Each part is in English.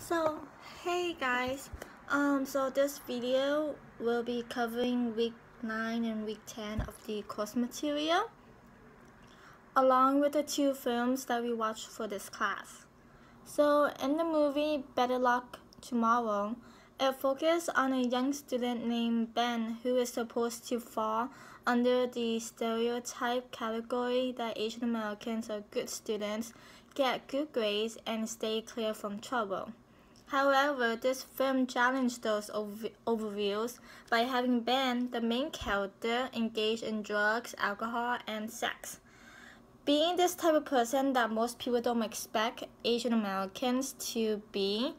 So hey guys, so this video will be covering week 9 and week 10 of the course material, along with the two films that we watched for this class. So in the movie Better Luck Tomorrow, it focused on a young student named Ben who is supposed to fall under the stereotype category that Asian Americans are good students, get good grades, and stay clear from trouble. However, this film challenged those overviews by having Ben, the main character, engage in drugs, alcohol, and sex. Being this type of person that most people don't expect Asian Americans to be,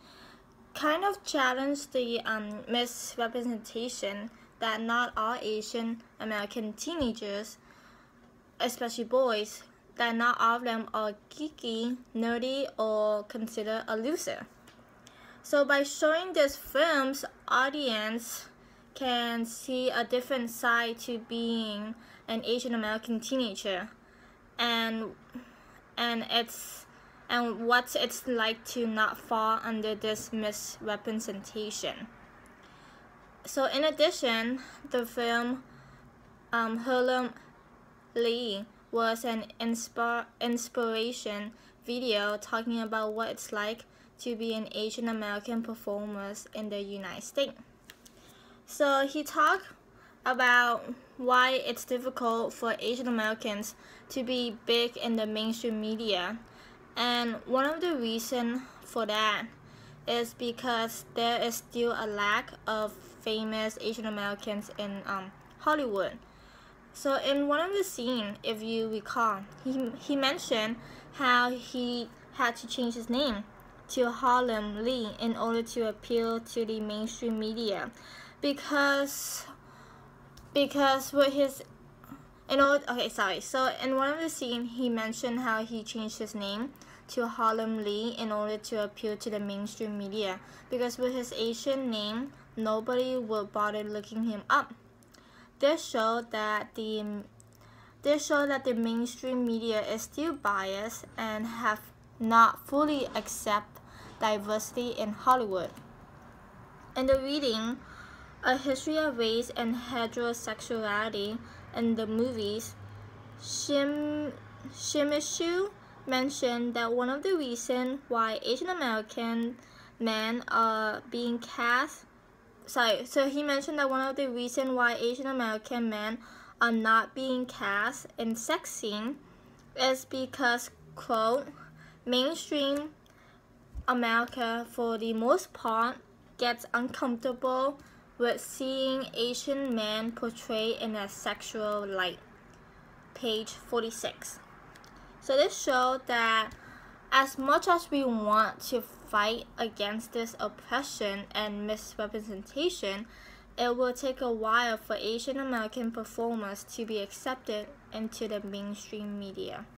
kind of challenged the misrepresentation that not all Asian American teenagers, especially boys, that not all of them are geeky, nerdy, or considered a loser. So by showing this film's audience can see a different side to being an Asian American teenager, and what it's like to not fall under this misrepresentation. So in addition, the film Harlem Lee was an inspiration video talking about what it's like to be an Asian American performer in the United States. So he talked about why it's difficult for Asian Americans to be big in the mainstream media, and one of the reasons for that is because there is still a lack of famous Asian Americans in Hollywood. So in one of the scenes, if you recall, he mentioned how he had to change his name to Harlem Lee in order to appeal to the mainstream media, because with his so in one of the scenes he mentioned how he changed his name to Harlem Lee in order to appeal to the mainstream media, because with his Asian name nobody would bother looking him up. This showed that the mainstream media is still biased and have not fully accept diversity in Hollywood. In the reading, A History of Race and Heterosexuality in the movies, Shimishu mentioned that one of the reasons why Asian American men are being cast he mentioned that one of the reasons why Asian American men are not being cast in sex scene is because, quote, mainstream America for the most part gets uncomfortable with seeing Asian men portrayed in a sexual light. Page 46. So this showed that as much as we want to fight against this oppression and misrepresentation, it will take a while for Asian American performers to be accepted into the mainstream media.